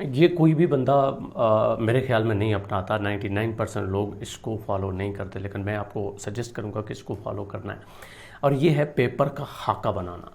یہ کوئی بھی بندہ میرے خیال میں نہیں اپناتا، 99% لوگ اس کو فالو نہیں کرتے، لیکن میں آپ کو سجیسٹ کروں گا کہ اس کو فالو کرنا ہے، اور یہ ہے پیپر کا خاکہ بنانا۔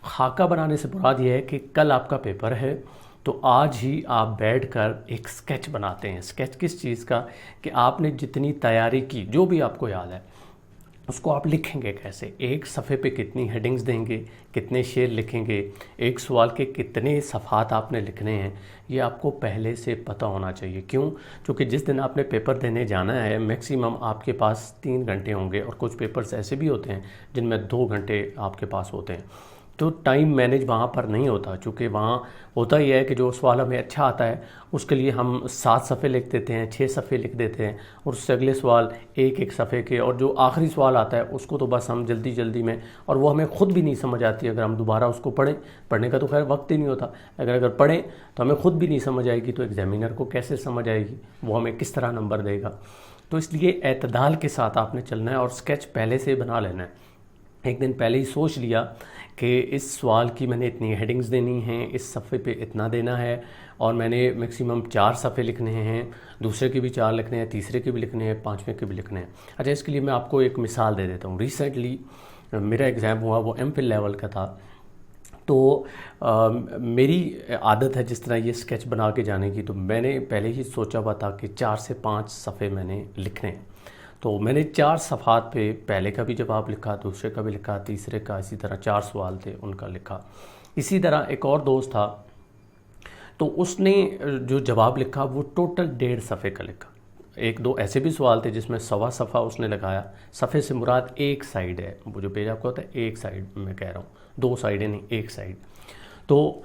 خاکہ بنانے سے مراد یہ ہے کہ کل آپ کا پیپر ہے تو آج ہی آپ بیٹھ کر ایک سکیچ بناتے ہیں۔ اسکیچ کس چیز کا؟ کہ آپ نے جتنی تیاری کی، جو بھی آپ کو یاد ہے، اس کو آپ لکھیں گے کیسے، ایک صفحے پہ کتنی ہیڈنگز دیں گے، کتنے شعر لکھیں گے، ایک سوال کے کتنے صفحات آپ نے لکھنے ہیں، یہ آپ کو پہلے سے پتہ ہونا چاہیے۔ کیوں؟ کیونکہ جس دن آپ نے پیپر دینے جانا ہے میکسیمم آپ کے پاس 3 گھنٹے ہوں گے، اور کچھ پیپرز ایسے بھی ہوتے ہیں جن میں 2 گھنٹے آپ کے پاس ہوتے ہیں، تو ٹائم مینیج وہاں پر نہیں ہوتا، چونکہ وہاں ہوتا یہ ہے کہ جو سوال ہمیں اچھا آتا ہے اس کے لیے ہم 7 صفحے لکھ دیتے ہیں، 6 صفحے لکھ دیتے ہیں، اور اس سے اگلے سوال ایک صفحے کے، اور جو آخری سوال آتا ہے اس کو تو بس ہم جلدی جلدی میں، اور وہ ہمیں خود بھی نہیں سمجھ آتی اگر ہم دوبارہ اس کو پڑھیں، پڑھنے کا تو خیر وقت ہی نہیں ہوتا، اگر پڑھیں تو ہمیں خود بھی نہیں سمجھ آئے گی، تو ایگزامینر کو کیسے سمجھ آئے گی، وہ ہمیں کس طرح نمبر دے گا؟ تو اس لیے اعتدال کے ساتھ آپ نے چلنا ہے، اور سکیچ پہلے سے بنا لینا ہے۔ ایک دن پہلے ہی سوچ لیا کہ اس سوال کی میں نے اتنی ہیڈنگز دینی ہیں، اس صفحے پہ اتنا دینا ہے، اور میں نے میکسیمم 4 صفحے لکھنے ہیں، دوسرے کے بھی 4 لکھنے ہیں، تیسرے کے بھی لکھنے ہیں، 5ویں کے بھی لکھنے ہیں۔ اچھا، اس کے لیے میں آپ کو ایک مثال دے دیتا ہوں۔ ریسنٹلی میرا ایگزام ہوا، وہ ایم فل لیول کا تھا، تو میری عادت ہے جس طرح یہ سکیچ بنا کے جانے کی، تو میں نے پہلے ہی سوچا ہوا تھا کہ 4 سے 5 صفحے میں نے لکھنے ہیں، تو میں نے 4 صفحات پہ پہلے کا بھی جواب لکھا، دوسرے کا بھی لکھا، تیسرے کا، اسی طرح 4 سوال تھے ان کا لکھا۔ اسی طرح ایک اور دوست تھا، تو اس نے جو جواب لکھا وہ ٹوٹل 1.5 صفحے کا لکھا۔ 1-2 ایسے بھی سوال تھے جس میں 1.25 صفحہ اس نے لگایا، صفحے سے مراد ایک سائیڈ ہے، وہ جو پیج آپ کو ہوتا ہے ایک سائیڈ میں کہہ رہا ہوں، 2 سائیڈیں نہیں، ایک سائیڈ۔ تو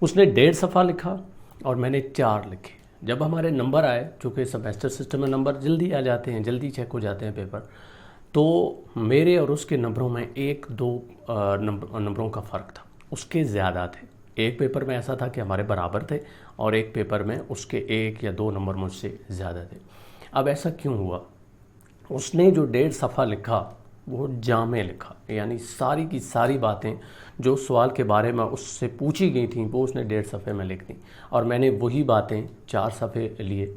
اس نے 1.5 صفحہ لکھا اور میں نے 4 لکھے۔ جب ہمارے نمبر آئے، چونکہ سیمیسٹر سسٹم میں نمبر جلدی آ جاتے ہیں، جلدی چیک ہو جاتے ہیں پیپر، تو میرے اور اس کے نمبروں میں 1-2 نمبروں کا فرق تھا، اس کے زیادہ تھے۔ ایک پیپر میں ایسا تھا کہ ہمارے برابر تھے، اور ایک پیپر میں اس کے 1 یا 2 نمبر مجھ سے زیادہ تھے۔ اب ایسا کیوں ہوا؟ اس نے جو 1.5 صفحہ لکھا وہ جامع لکھا، یعنی ساری کی ساری باتیں جو سوال کے بارے میں اس سے پوچھی گئی تھیں وہ اس نے 1.5 صفحے میں لکھ دیں، اور میں نے وہی باتیں 4 صفحے لیے۔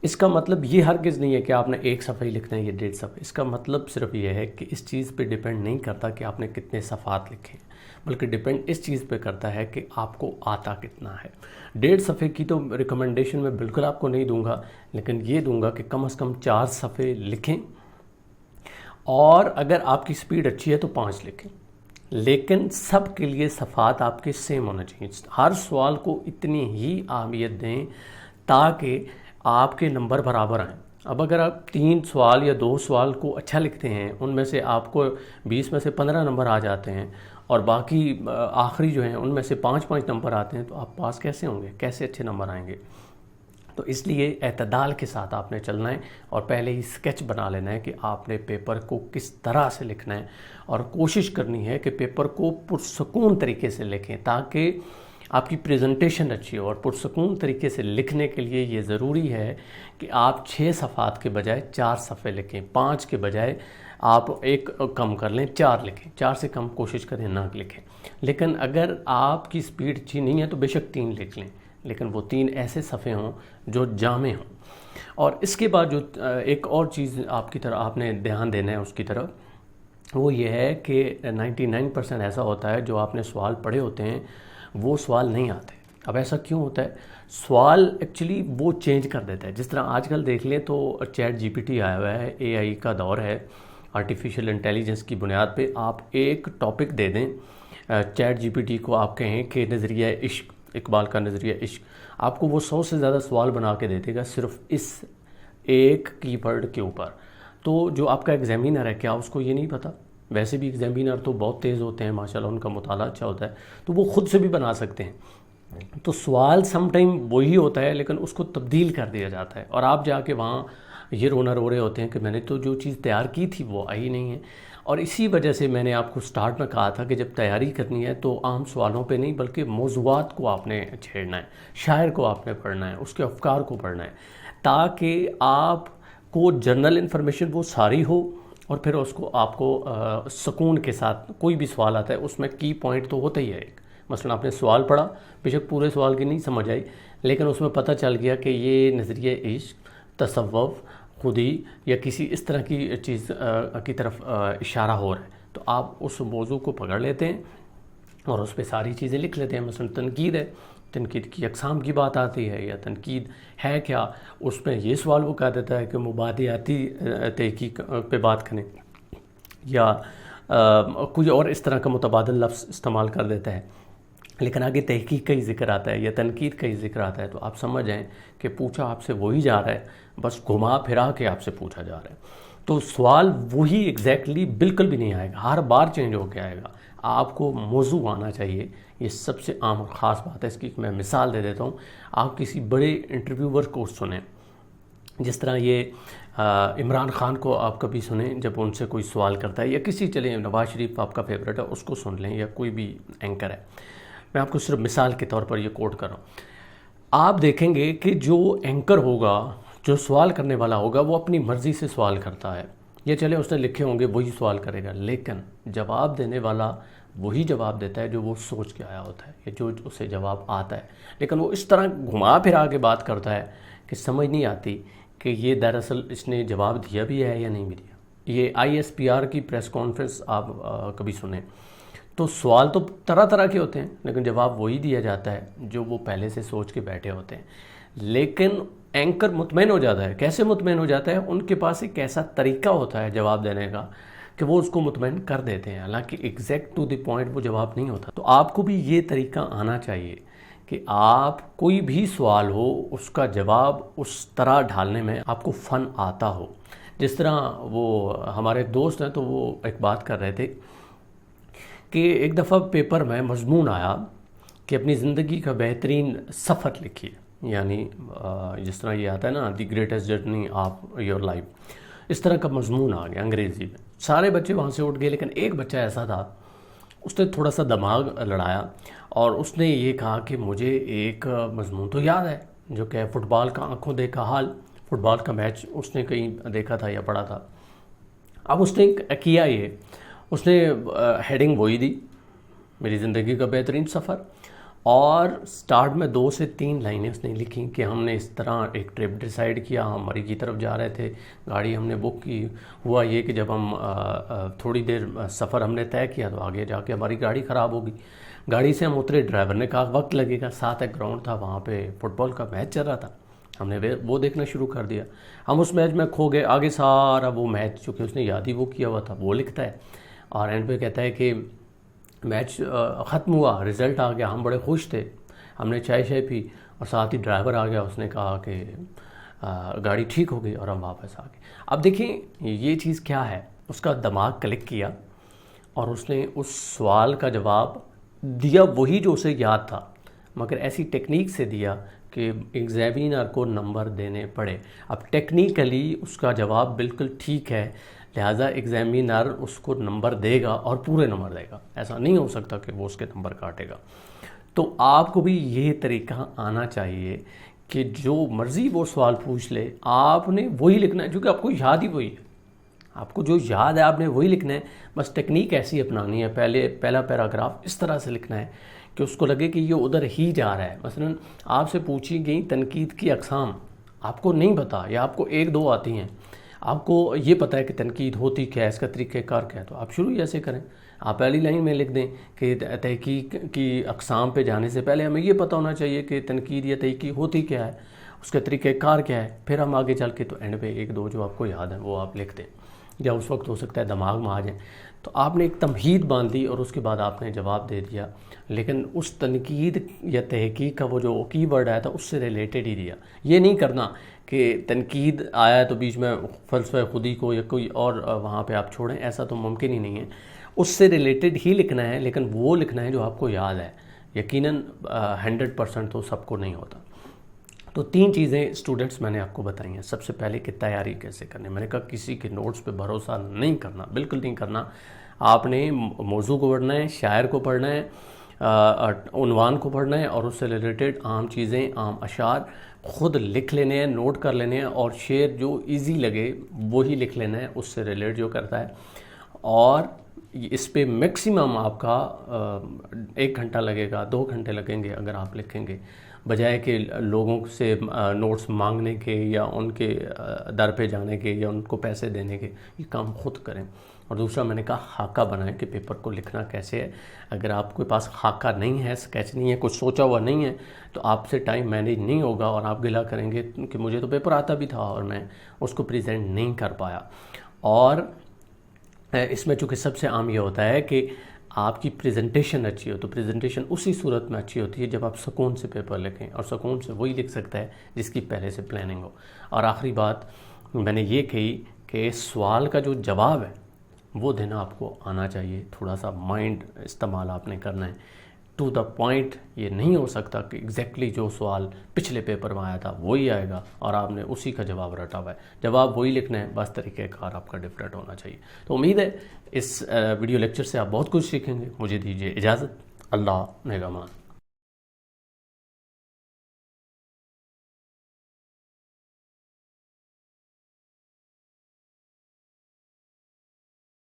اس کا مطلب یہ ہرگز نہیں ہے کہ آپ نے 1 صفحہ ہی لکھنا ہے یا 1.5 صفحے، اس کا مطلب صرف یہ ہے کہ اس چیز پہ ڈیپینڈ نہیں کرتا کہ آپ نے کتنے صفحات لکھے ہیں، بلکہ ڈیپینڈ اس چیز پہ کرتا ہے کہ آپ کو آتا کتنا ہے۔ 1.5 صفحے کی تو ریکمنڈیشن میں بالکل آپ کو نہیں دوں گا، لیکن یہ دوں گا کہ کم از کم 4 صفحے لکھیں، اور اگر آپ کی سپیڈ اچھی ہے تو 5 لکھیں، لیکن سب کے لیے صفحات آپ کے سیم ہونا چاہیے۔ ہر سوال کو اتنی ہی اہمیت دیں تاکہ آپ کے نمبر برابر آئیں۔ اب اگر آپ 3 سوال یا 2 سوال کو اچھا لکھتے ہیں، ان میں سے آپ کو 20 میں سے 15 نمبر آ جاتے ہیں، اور باقی آخری جو ہیں ان میں سے 5 نمبر آتے ہیں، تو آپ پاس کیسے ہوں گے؟ کیسے اچھے نمبر آئیں گے؟ تو اس لیے اعتدال کے ساتھ آپ نے چلنا ہے، اور پہلے ہی سکیچ بنا لینا ہے کہ آپ نے پیپر کو کس طرح سے لکھنا ہے، اور کوشش کرنی ہے کہ پیپر کو پرسکون طریقے سے لکھیں تاکہ آپ کی پریزنٹیشن اچھی ہو۔ اور پرسکون طریقے سے لکھنے کے لیے یہ ضروری ہے کہ آپ 6 صفحات کے بجائے 4 صفحے لکھیں، 5 کے بجائے آپ 1 کم کر لیں، 4 لکھیں، 4 سے کم کوشش کریں نہ لکھیں۔ لیکن اگر آپ کی سپیڈ اچھی نہیں ہے تو بے شک 3 لکھ لیں، لیکن وہ 3 ایسے صفحے ہوں جو جامع ہوں۔ اور اس کے بعد جو ایک اور چیز آپ کی طرف آپ نے دھیان دینا ہے اس کی طرف، وہ یہ ہے کہ 99% ایسا ہوتا ہے جو آپ نے سوال پڑھے ہوتے ہیں وہ سوال نہیں آتے۔ اب ایسا کیوں ہوتا ہے؟ سوال ایکچولی وہ چینج کر دیتا ہے، جس طرح آج کل دیکھ لیں تو چیٹ جی پی ٹی آیا ہوا ہے، اے آئی کا دور ہے، آرٹیفیشیل انٹیلیجنس کی بنیاد پہ آپ ایک ٹاپک دے دیں چیٹ جی پی ٹی کو، آپ کہیں کہ نظریہ عشق، اقبال کا نظریہ عشق، آپ کو وہ 100 سے زیادہ سوال بنا کے دیتے گا صرف اس ایک کی ورڈ کے اوپر۔ تو جو آپ کا ایگزامینر ہے، کیا اس کو یہ نہیں پتہ؟ ویسے بھی ایگزامینر تو بہت تیز ہوتے ہیں ماشاءاللہ، ان کا مطالعہ اچھا ہوتا ہے، تو وہ خود سے بھی بنا سکتے ہیں۔ تو سوال سم ٹائم وہی ہوتا ہے لیکن اس کو تبدیل کر دیا جاتا ہے، اور آپ جا کے وہاں یہ رونا رو رہے ہوتے ہیں کہ میں نے تو جو چیز تیار کی تھی وہ آئی نہیں ہے۔ اور اسی وجہ سے میں نے آپ کو سٹارٹ میں کہا تھا کہ جب تیاری کرنی ہے تو عام سوالوں پہ نہیں بلکہ موضوعات کو آپ نے چھیڑنا ہے، شاعر کو آپ نے پڑھنا ہے، اس کے افکار کو پڑھنا ہے، تاکہ آپ کو جنرل انفارمیشن وہ ساری ہو، اور پھر اس کو آپ کو سکون کے ساتھ کوئی بھی سوال آتا ہے اس میں کی پوائنٹ تو ہوتا ہی ہے ایک، مثلا آپ نے سوال پڑھا، بے شک پورے سوال کی نہیں سمجھ آئی، لیکن اس میں پتہ چل گیا کہ یہ نظریہ عشق، تصوف، خودی یا کسی اس طرح کی چیز کی طرف اشارہ ہو رہا ہے، تو آپ اس موضوع کو پکڑ لیتے ہیں اور اس پہ ساری چیزیں لکھ لیتے ہیں۔ مثلا تنقید ہے، تنقید کی اقسام کی بات آتی ہے، یا تنقید ہے کیا، اس میں یہ سوال وہ کہہ دیتا ہے کہ مبادیاتی تحقیق پہ بات کریں، یا کوئی اور اس طرح کا متبادل لفظ استعمال کر دیتا ہے، لیکن آگے تحقیق کا ہی ذکر آتا ہے یا تنقید کا ہی ذکر آتا ہے، تو آپ سمجھ جائیں کہ پوچھا آپ سے وہی جا رہا ہے، بس گھما پھرا کے آپ سے پوچھا جا رہا ہے۔ تو سوال وہی ایگزیکٹلی بالکل بھی نہیں آئے گا، ہر بار چینج ہو کے آئے گا، آپ کو موضوع آنا چاہیے۔ یہ سب سے عام اور خاص بات ہے، اس کی میں مثال دے دیتا ہوں۔ آپ کسی بڑے انٹرویور کو سنیں، جس طرح یہ عمران خان کو آپ کبھی سنیں جب ان سے کوئی سوال کرتا ہے، یا کسی چلیں نواز شریف آپ کا فیوریٹ ہے اس کو سن لیں، یا کوئی بھی اینکر ہے۔ میں آپ کو صرف مثال کے طور پر یہ کوٹ کر رہا ہوں۔ آپ دیکھیں گے کہ جو اینکر ہوگا، جو سوال کرنے والا ہوگا، وہ اپنی مرضی سے سوال کرتا ہے، یہ چلے اس نے لکھے ہوں گے وہی سوال کرے گا، لیکن جواب دینے والا وہی جواب دیتا ہے جو وہ سوچ کے آیا ہوتا ہے، یا جو اسے جواب آتا ہے، لیکن وہ اس طرح گھما پھرا کے بات کرتا ہے کہ سمجھ نہیں آتی کہ یہ دراصل اس نے جواب دیا بھی ہے یا نہیں بھی دیا۔ یہ ISPR کی پریس کانفرنس آپ کبھی سنیں تو سوال تو طرح طرح کے ہوتے ہیں، لیکن جواب وہی دیا جاتا ہے جو وہ پہلے سے سوچ کے بیٹھے ہوتے ہیں۔ لیکن اینکر مطمئن ہو جاتا ہے، کیسے مطمئن ہو جاتا ہے؟ ان کے پاس ایک ایسا طریقہ ہوتا ہے جواب دینے کا کہ وہ اس کو مطمئن کر دیتے ہیں، حالانکہ ایگزیکٹ ٹو دی پوائنٹ وہ جواب نہیں ہوتا۔ تو آپ کو بھی یہ طریقہ آنا چاہیے کہ آپ کوئی بھی سوال ہو اس کا جواب اس طرح ڈھالنے میں آپ کو فن آتا ہو۔ جس طرح وہ ہمارے ایک دوست ہیں، تو وہ ایک بات کر رہے تھے کہ ایک دفعہ پیپر میں مضمون آیا کہ اپنی زندگی کا بہترین سفر لکھیے، یعنی جس طرح یہ آتا ہے نا the greatest journey of your life, اس طرح کا مضمون آ گیا انگریزی میں۔ سارے بچے وہاں سے اٹھ گئے، لیکن ایک بچہ ایسا تھا، اس نے تھوڑا سا دماغ لڑایا اور اس نے یہ کہا کہ مجھے ایک مضمون تو یاد ہے، جو کہ فٹ بال کا آنکھوں دیکھا حال، فٹ بال کا میچ اس نے کہیں دیکھا تھا یا پڑھا تھا۔ اب اس نے کیا یہ، اس نے ہیڈنگ وہی دی، میری زندگی کا بہترین سفر، اور سٹارٹ میں 2 سے 3 لائنیں اس نے لکھی کہ ہم نے اس طرح ایک ٹرپ ڈیسائیڈ کیا، ہم مری کی طرف جا رہے تھے، گاڑی ہم نے بک کی، ہوا یہ کہ جب ہم تھوڑی دیر سفر ہم نے طے کیا تو آگے جا کے ہماری گاڑی خراب ہو گئی، گاڑی سے ہم اترے، ڈرائیور نے کہا وقت لگے گا، ساتھ ایک گراؤنڈ تھا، وہاں پہ فٹ بال کا میچ چل رہا تھا، ہم نے وہ دیکھنا شروع کر دیا، ہم اس میچ میں کھو گئے، آگے سارا وہ میچ چونکہ اس نے یاد ہی وہ کیا ہوا تھا وہ لکھتا ہے، اور اینڈ پہ کہتا ہے کہ میچ ختم ہوا، رزلٹ آ گیا، ہم بڑے خوش تھے، ہم نے چائے پی، اور ساتھ ہی ڈرائیور آ گیا، اس نے کہا کہ گاڑی ٹھیک ہو گئی اور ہم واپس آ گئے۔ اب دیکھیں یہ چیز کیا ہے، اس کا دماغ کلک کیا اور اس نے اس سوال کا جواب دیا وہی جو اسے یاد تھا، مگر ایسی ٹیکنیک سے دیا کہ ایگزامینر کو نمبر دینے پڑے۔ اب ٹیکنیکلی اس کا جواب بالکل ٹھیک ہے، لہٰذا ایگزامینر اس کو نمبر دے گا اور پورے نمبر دے گا، ایسا نہیں ہو سکتا کہ وہ اس کے نمبر کاٹے گا۔ تو آپ کو بھی یہ طریقہ آنا چاہیے کہ جو مرضی وہ سوال پوچھ لے، آپ نے وہی لکھنا ہے، کیونکہ آپ کو یاد ہی وہی ہے، آپ کو جو یاد ہے آپ نے وہی لکھنا ہے، بس ٹیکنیک ایسی اپنانی ہے، پہلا پیراگراف اس طرح سے لکھنا ہے کہ اس کو لگے کہ یہ ادھر ہی جا رہا ہے۔ مثلا آپ سے پوچھی گئی تنقید کی اقسام، آپ کو نہیں پتا یا آپ کو 1-2 آتی ہیں، آپ کو یہ پتہ ہے کہ تنقید ہوتی کیا ہے، اس کا طریقہ کار کیا ہے، تو آپ شروع ہی ایسے کریں، آپ پہلی لائن میں لکھ دیں کہ تحقیق کی اقسام پہ جانے سے پہلے ہمیں یہ پتہ ہونا چاہیے کہ تنقید یا تحقیق ہوتی کیا ہے، اس کا طریقہ کار کیا ہے، پھر ہم آگے چل کے تو اینڈ پہ 1-2 جو آپ کو یاد ہیں وہ آپ لکھ دیں، یا اس وقت ہو سکتا ہے دماغ میں آ جائیں۔ تو آپ نے ایک تمہید باندھ دی اور اس کے بعد آپ نے جواب دے دیا، لیکن اس تنقید یا تحقیق کا وہ جو کی ورڈ آیا تھا اس سے ریلیٹڈ ہی دیا۔ یہ نہیں کرنا کہ تنقید آیا ہے تو بیچ میں فلسفہ خودی کو یا کوئی اور وہاں پہ آپ چھوڑیں، ایسا تو ممکن ہی نہیں ہے، اس سے ریلیٹڈ ہی لکھنا ہے، لیکن وہ لکھنا ہے جو آپ کو یاد ہے۔ یقیناً 100% تو سب کو نہیں ہوتا۔ تو 3 چیزیں اسٹوڈنٹس میں نے آپ کو بتائی ہیں۔ سب سے پہلے کہ تیاری کیسے کرنی، میں نے کہا کسی کے نوٹس پہ بھروسہ نہیں کرنا، بالکل نہیں کرنا، آپ نے موضوع کو پڑھنا ہے، شاعر کو پڑھنا ہے، عنوان کو پڑھنا ہے، اور اس سے ریلیٹڈ عام چیزیں، عام اشعار خود لکھ لینے ہیں، نوٹ کر لینے ہیں، اور شعر جو ایزی لگے وہی لکھ لینا ہے، اس سے ریلیٹ جو کرتا ہے۔ اور اس پہ میکسیمم آپ کا 1 گھنٹہ لگے گا، 2 گھنٹے لگیں گے اگر آپ لکھیں گے، بجائے کہ لوگوں سے نوٹس مانگنے کے یا ان کے در پہ جانے کے یا ان کو پیسے دینے کے. یہ کام خود کریں. اور دوسرا میں نے کہا خاکہ بنائیں کہ پیپر کو لکھنا کیسے ہے. اگر آپ کے پاس خاکہ نہیں ہے، اسکیچ نہیں ہے، کچھ سوچا ہوا نہیں ہے، تو آپ سے ٹائم مینیج نہیں ہوگا اور آپ گلہ کریں گے کہ مجھے تو پیپر آتا بھی تھا اور میں اس کو پریزنٹ نہیں کر پایا. اور اس میں چونکہ سب سے عام یہ ہوتا ہے کہ آپ کی پریزنٹیشن اچھی ہو، تو پریزنٹیشن اسی صورت میں اچھی ہوتی ہے جب آپ سکون سے پیپر لکھیں، اور سکون سے وہی لکھ سکتا ہے جس کی پہلے سے پلاننگ ہو. اور آخری بات میں نے یہ کہی کہ سوال کا جو جواب ہے وہ دینا آپ کو آنا چاہیے. تھوڑا سا مائنڈ استعمال آپ نے کرنا ہے. ٹو دا پوائنٹ یہ نہیں ہو سکتا کہ ایگزیکٹلی جو سوال پچھلے پیپر میں آیا تھا وہی آئے گا اور آپ نے اسی کا جواب رٹا ہوا ہے. جواب وہی لکھنا ہے، بس طریقہ کار آپ کا ڈفرینٹ ہونا چاہیے. تو امید ہے اس ویڈیو لیکچر سے آپ بہت کچھ سیکھیں گے. مجھے دیجیے اجازت. اللہ نگہبان.